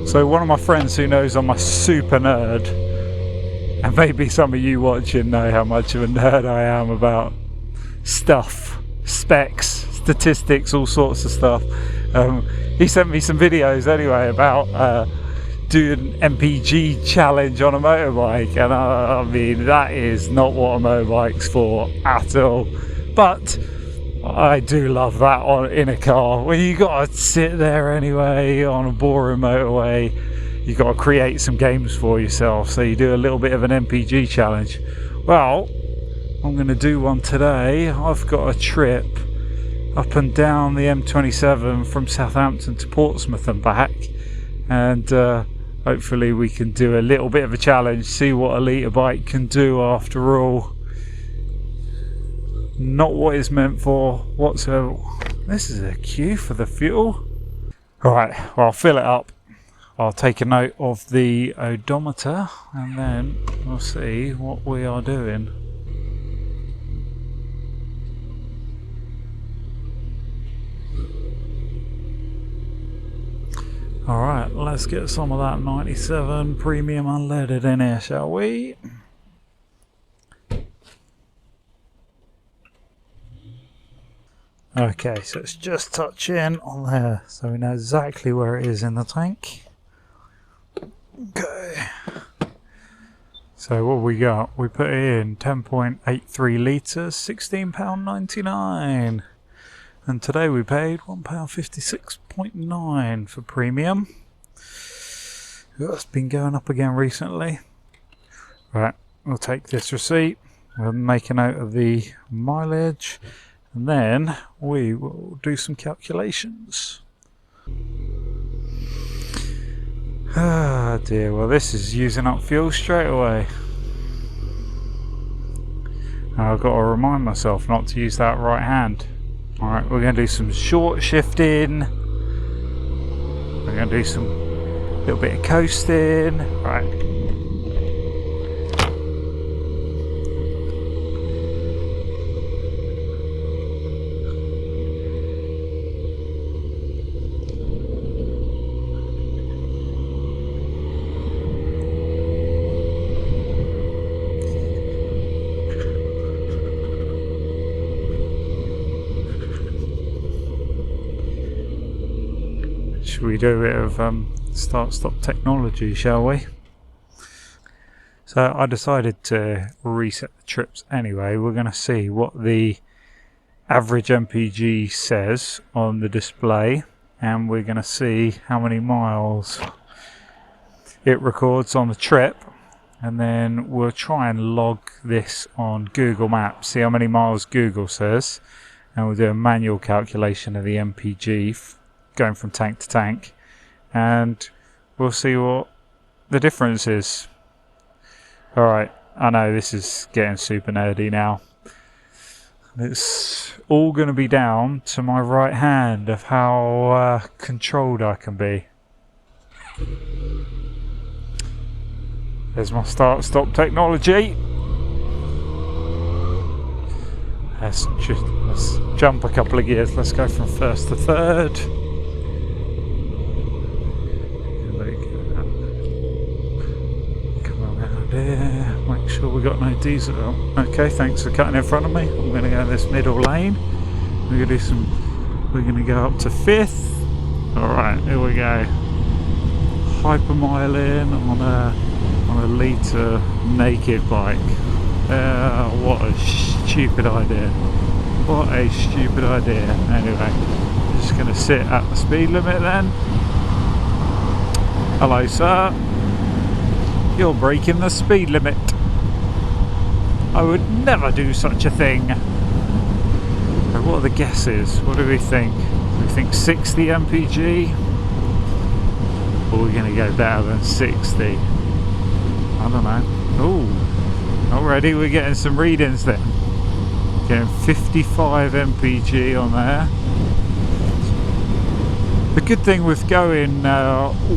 So one of my friends who knows I'm a super nerd, and maybe some of you watching know how much of a nerd I am about stuff, specs, statistics, all sorts of stuff. He sent me some videos anyway about doing an MPG challenge on a motorbike, and I mean, that is not what a motorbike's for at all. But I do love that in a car. When you gotta sit there anyway on a boring motorway, you gotta create some games for yourself, so you do a little bit of an MPG challenge. Well, I'm gonna do one today. I've got a trip up and down the M27 from Southampton to Portsmouth and back, and hopefully we can do a little bit of a challenge, see what a litre bike can do after all. Not what it's meant for whatsoever. This is a queue for the fuel. Alright, well, I'll fill it up. I'll take a note of the odometer and then we'll see what we are doing. Alright, let's get some of that 97 premium unleaded in here, shall we? Okay, so it's just touching on there, so we know exactly where it is in the tank. Okay. So what we got? We put in 10.83 litres, £16.99. And today we paid £1.56.9 for premium. That's been going up again recently. Right, we'll take this receipt. We'll make a note of the mileage. And then we will do some calculations. Ah dear, well this is using up fuel straight away. Now I've got to remind myself not to use that right hand. Alright, we're going to do some short shifting. We're going to do some little bit of coasting. Right. Should we do a bit of start-stop technology, shall we? So I decided to reset the trips anyway. We're going to see what the average MPG says on the display, and we're going to see how many miles it records on the trip, and then we'll try and log this on Google Maps, see how many miles Google says, and we'll do a manual calculation of the MPG going from tank to tank, and we'll see what the difference is. Alright, I know this is getting super nerdy now. It's all going to be down to my right hand of how controlled I can be. There's my start-stop technology. Let's jump a couple of gears. Let's go from first to third. There, make sure we got no diesel. Okay, thanks for cutting in front of me. I'm going to go this middle lane. We're going to do some. We're going to go up to fifth. All right, here we go. Hypermiling on a litre naked bike. What a stupid idea! What a stupid idea. Anyway, just going to sit at the speed limit then. Hello, sir. You're breaking the speed limit. I would never do such a thing. So what are the guesses? What do we think? Do we think 60 MPG? Or we're going to go better than 60? I don't know. Oh, already we're getting some readings then. Getting 55 MPG on there. The good thing with going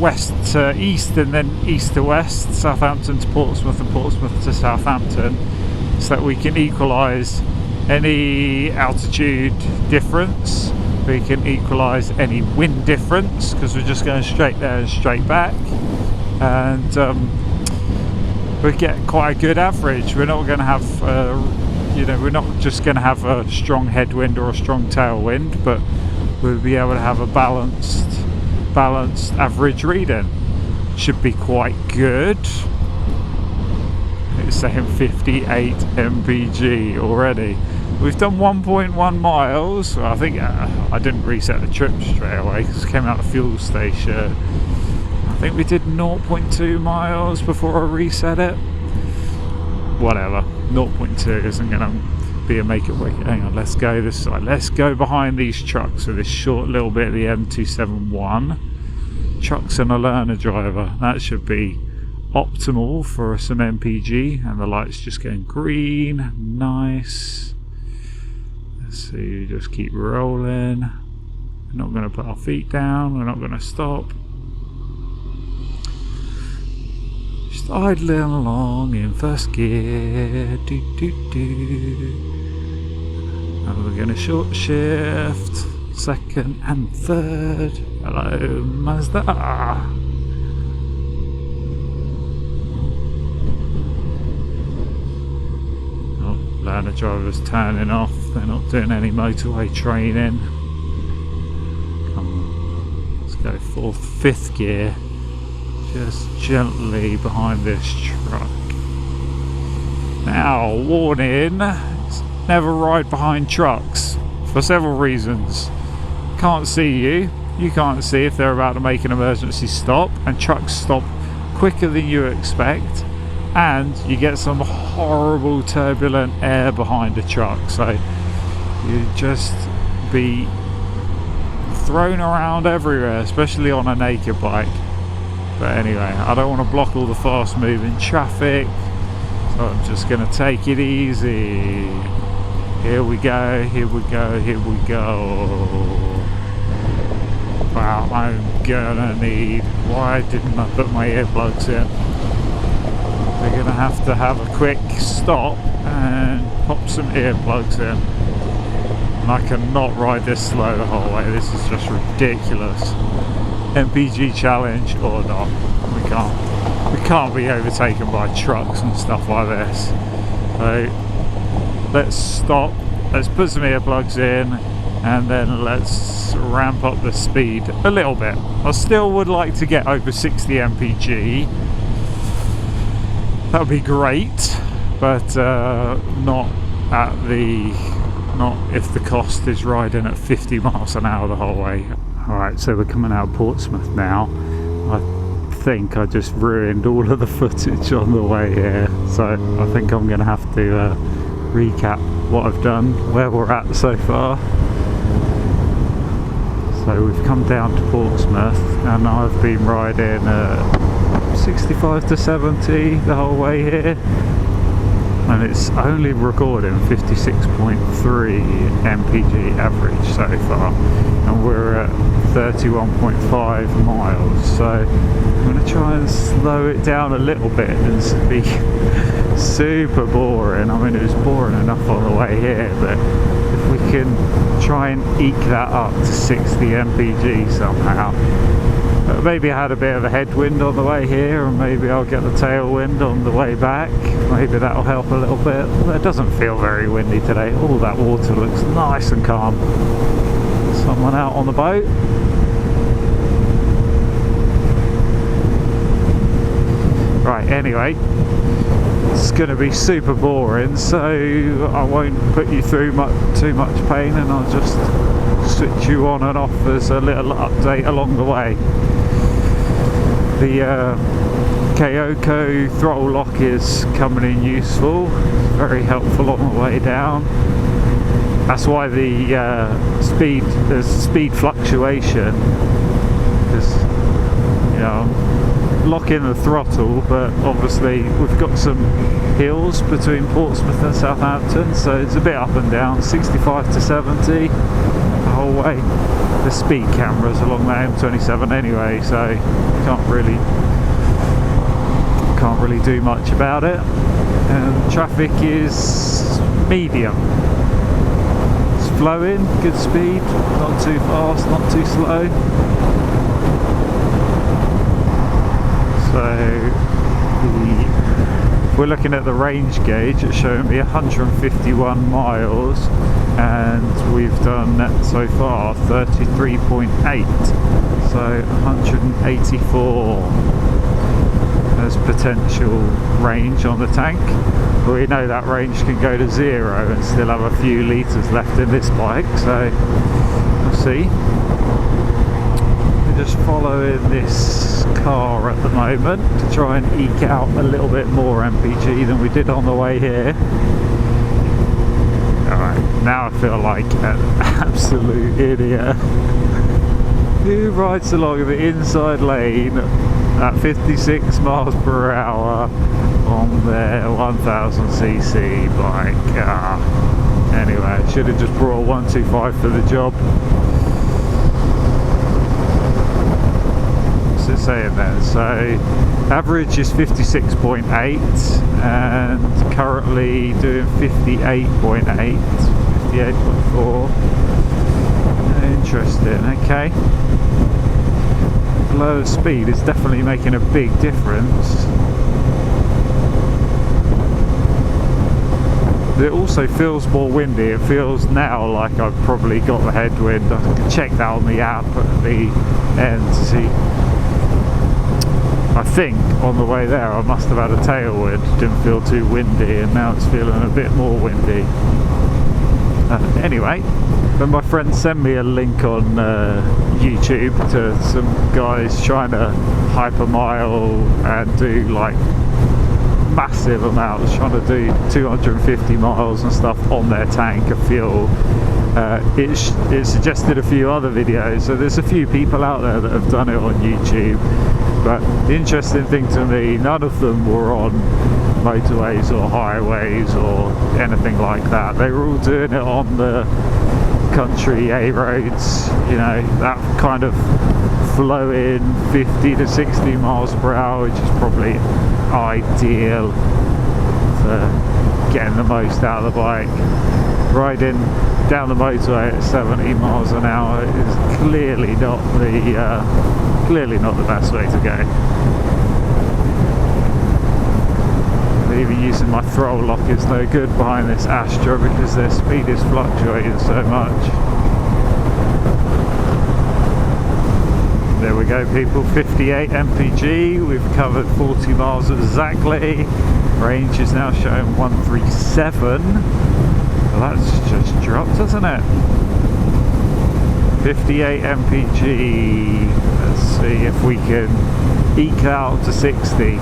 west to east and then east to west, Southampton to Portsmouth and Portsmouth to Southampton, is that we can equalise any altitude difference we can equalise any wind difference, because we're just going straight there and straight back, and we get quite a good average. We're not going to have you know, we're not just going to have a strong headwind or a strong tailwind, but we'll be able to have a balanced average reading. Should be quite good. It's saying 58 MPG already. We've done 1.1 miles. Well, I think I didn't reset the trip straight away because it came out of the fuel station. I think we did 0.2 miles before I reset it. Whatever, 0.2 isn't going to be a make it work. Hang on, let's go this side. Let's go behind these trucks for this short little bit of the M271. Trucks and a learner driver. That should be optimal for some MPG, and the light's just going green. Nice. Let's see, just keep rolling. We're not going to put our feet down, we're not going to stop. Just idling along in first gear. And we're going to short shift, second and third. Hello, Mazda. Learner drivers turning off, they're not doing any motorway training. Come on, let's go fifth gear, just gently behind this truck. Now, warning, never ride behind trucks for several reasons. Can't see you can't see if they're about to make an emergency stop, and trucks stop quicker than you expect. And you get some horrible turbulent air behind a truck, so you just be thrown around everywhere, especially on a naked bike. But anyway, I don't want to block all the fast moving traffic, so I'm just going to take it easy. Here we go, here we go, here we go. Wow, I'm gonna need... Why didn't I put my earplugs in? We're going to have a quick stop and pop some earplugs in. And I cannot ride this slow the whole way. This is just ridiculous. MPG challenge or not, we can't be overtaken by trucks and stuff like this. So let's stop, let's put some earplugs in, and then let's ramp up the speed a little bit. I still would like to get over 60 MPG. That would be great, but not if the cost is riding at 50 miles an hour the whole way. Alright, so we're coming out of Portsmouth now. I think I just ruined all of the footage on the way here, so I think I'm going to have to recap what I've done, where we're at so far. So we've come down to Portsmouth, and I've been riding 65 to 70 the whole way here, and it's only recording 56.3 MPG average so far, and we're at 31.5 miles, so I'm going to try and slow it down a little bit and be super boring. I mean, it was boring enough on the way here, but if we can try and eke that up to 60 MPG somehow. Maybe I had a bit of a headwind on the way here, and maybe I'll get the tailwind on the way back. Maybe that'll help a little bit. But it doesn't feel very windy today. All that water looks nice and calm. Someone out on the boat. Right, anyway, it's going to be super boring, so I won't put you through too much pain, and I'll just switch you on and off as a little update along the way. The Kyoko throttle lock is coming in useful, very helpful on the way down. That's why there's speed fluctuation, because, you know, lock in the throttle, but obviously we've got some hills between Portsmouth and Southampton, so it's a bit up and down, 65 to 70 the whole way. The speed cameras along the M27 anyway, so can't really do much about it. And traffic is medium. It's flowing, good speed, not too fast, not too slow. So if we're looking at the range gauge, it's showing me 151 miles, and we've done so far 33.8, so 184 as potential range on the tank. But we know that range can go to 0 and still have a few litres left in this bike, so we'll see. We're just following this car at the moment to try and eke out a little bit more MPG than we did on the way here. Alright, now I feel like an absolute idiot. Who rides along the inside lane at 56 miles per hour on their 1000cc bike? Anyway, I should have just brought a 125 for the job. What's it saying there? So average is 56.8 and currently doing 58.8, 58.4. Interesting, okay. Lower speed is definitely making a big difference. It also feels more windy. It feels now like I've probably got the headwind. I can check that on the app at the end to see. I think on the way there I must have had a tailwind, didn't feel too windy, and now it's feeling a bit more windy. Anyway, when my friend sent me a link on YouTube to some guys trying to hypermile and do like massive amounts, trying to do 250 miles and stuff on their tank of fuel, it suggested a few other videos. So there's a few people out there that have done it on YouTube, but the interesting thing to me, none of them were on motorways or highways or anything like that. They were all doing it on the country A roads, you know, that kind of flowing 50 to 60 miles per hour, which is probably ideal for getting the most out of the bike. Riding down the motorway at 70 miles an hour is clearly not the best way to go. Even using my throttle lock is no good behind this Astra because their speed is fluctuating so much. There we go, people, 58 MPG, we've covered 40 miles exactly. Range is now showing 137. Well, that's just dropped, hasn't it? 58 MPG. Let's see if we can eke out to 60.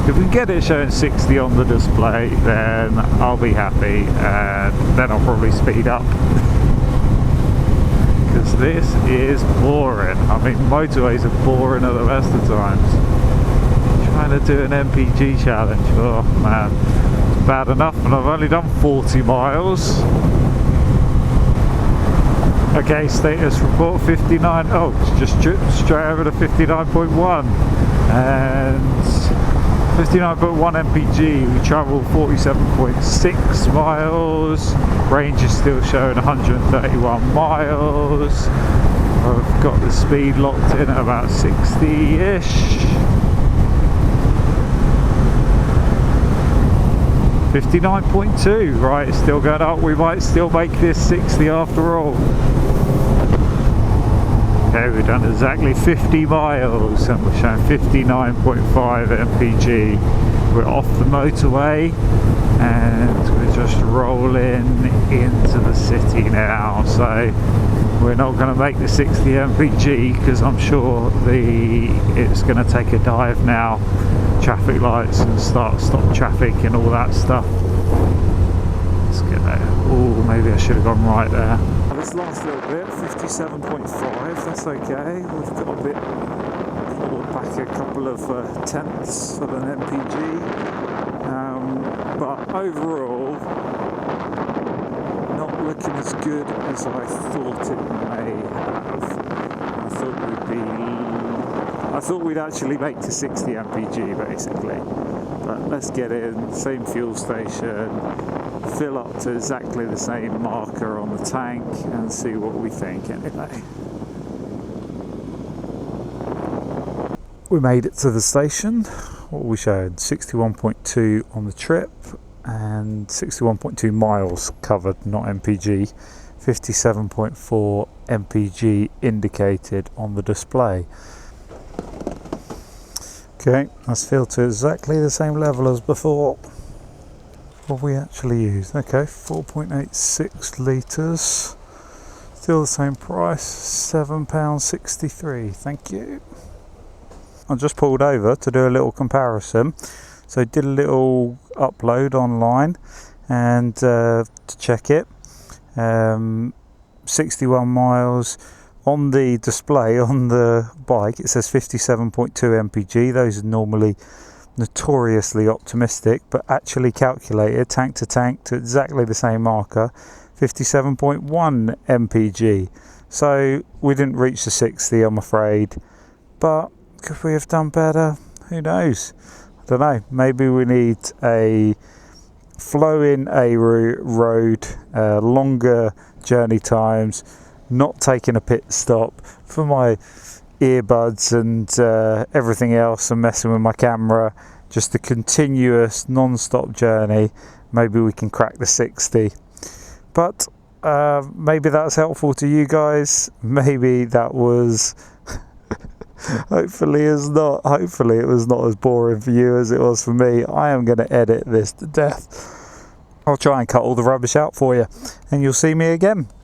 If we get it showing 60 on the display, then I'll be happy, and then I'll probably speed up. Because this is boring. I mean, motorways are boring at the best of times. Trying to do an MPG challenge, oh man, it's bad enough, and I've only done 40 miles. Okay, status report 59. Oh, it's just tripped straight over to 59.1. And 59.1 MPG, we travelled 47.6 miles, range is still showing 131 miles, I've got the speed locked in at about 60-ish, 59.2, right, it's still going up, we might still make this 60 after all. Okay, we've done exactly 50 miles and we're showing 59.5 MPG. We're off the motorway and we're just rolling into the city now. So we're not going to make the 60 MPG because I'm sure it's going to take a dive now. Traffic lights and stop traffic and all that stuff. Let's get there. Oh, maybe I should have gone right there. This last little bit, 57.5, that's okay. We've got a bit, pulled back a couple of tenths of an MPG, but overall, not looking as good as I thought it may have. I thought we'd actually make to 60 MPG basically, but let's get in, same fuel station, fill up to exactly the same marker on the tank and see what we think anyway. We made it to the station. What we showed, 61.2 on the trip and 61.2 miles covered, not MPG. 57.4 MPG indicated on the display. Okay, let's fill to exactly the same level as before. What we actually used, okay, 4.86 litres, still the same price, £7.63, thank you. I just pulled over to do a little comparison, so I did a little upload online and to check it. 61 miles on the display on the bike, it says 57.2 mpg. Those are normally notoriously optimistic, but actually calculated tank to exactly the same marker, 57.1 mpg. So we didn't reach the 60, I'm afraid, but could we have done better? Who knows? I don't know, maybe we need a flow-in road, longer journey times, not taking a pit stop for my earbuds and everything else and messing with my camera, just a continuous non-stop journey. Maybe we can crack the 60, but maybe that's helpful to you guys. Maybe that was hopefully it was not as boring for you as it was for me. I am going to edit this to death. I'll try and cut all the rubbish out for you and you'll see me again.